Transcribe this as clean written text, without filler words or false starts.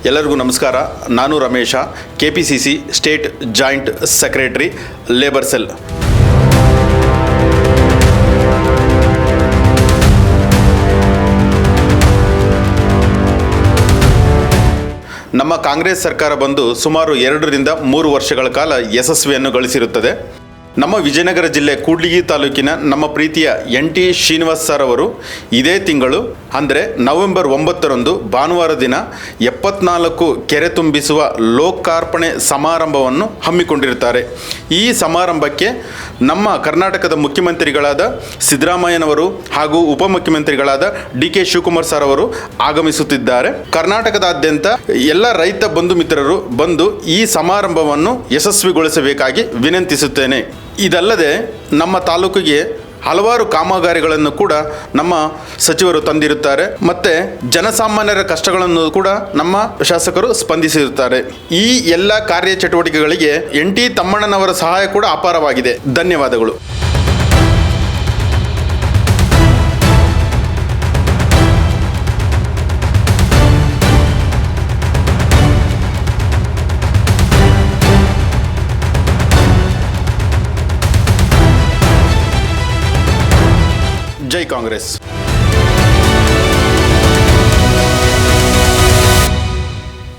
ಎಲ್ಲರಿಗೂ ನಮಸ್ಕಾರ. ನಾನು Ramesh, KPCC state joint secretary, labour cell. ನಮ್ಮ ಕಾಂಗ್ರೆಸ್ ಸರ್ಕಾರ ಬಂದು ಸುಮಾರು 2 ರಿಂದ 3 ವರ್ಷಗಳ ಕಾಲ ಯಶಸ್ವಿಯನ್ನು ಗಳಿಸಿರುತ್ತದೆ. ನಮ್ಮ ವಿಜಯನಗರ ಜಿಲ್ಲೆ ಕೂಡ್ಲಿಗಿ ತಾಲೂಕಿನ ನಮ್ಮ ಪ್ರೀತಿಯ NT ಶ್ರೀನಿವಾಸ್ ಸರ್ ಅವರು ಇದೇ ತಿಂಗಳು ಅಂದರೆ ನವೆಂಬರ್ 9ರಂದು ಭಾನುವಾರ ದಿನ 74 ಕೆರೆ ತುಂಬಿಸುವ ಲೋಕಾರ್ಪಣೆ ಸಮಾರಂಭವನ್ನು ಹಮ್ಮಿಕೊಂಡಿರುತ್ತಾರೆ. ಈ ಸಮಾರಂಭಕ್ಕೆ ನಮ್ಮ ಕರ್ನಾಟಕದ ಮುಖ್ಯಮಂತ್ರಿಗಳಾದ ಸಿದ್ದರಾಮಯ್ಯನವರು ಹಾಗೂ ಉಪಮುಖ್ಯಮಂತ್ರಿಗಳಾದ DK ಶಿವಕುಮಾರ್ ಸರ್ ಅವರು ಆಗಮಿಸುತ್ತಿದ್ದಾರೆ. ಕರ್ನಾಟಕದಾದ್ಯಂತ ಎಲ್ಲ ರೈತ ಬಂಧು ಮಿತ್ರರು ಬಂದು ಈ ಸಮಾರಂಭವನ್ನು ಯಶಸ್ವಿಗೊಳಿಸಬೇಕಾಗಿ ವಿನಂತಿಸುತ್ತೇನೆ. ಇದಲ್ಲದೆ ನಮ್ಮ ತಾಲೂಕಿಗೆ ಹಲವಾರು ಕಾಮಗಾರಿಗಳನ್ನು ಕೂಡ ನಮ್ಮ ಸಚಿವರು ತಂದಿರುತ್ತಾರೆ. ಮತ್ತು ಜನಸಾಮಾನ್ಯರ ಕಷ್ಟಗಳನ್ನು ಕೂಡ ನಮ್ಮ ಶಾಸಕರು ಸ್ಪಂದಿಸಿರುತ್ತಾರೆ. ಈ ಎಲ್ಲ ಕಾರ್ಯಚಟುವಟಿಕೆಗಳಿಗೆ NT ತಮ್ಮಣ್ಣನವರ ಸಹಾಯ ಕೂಡ ಅಪಾರವಾಗಿದೆ. ಧನ್ಯವಾದಗಳು. ಜೈ ಕಾಂಗ್ರೆಸ್.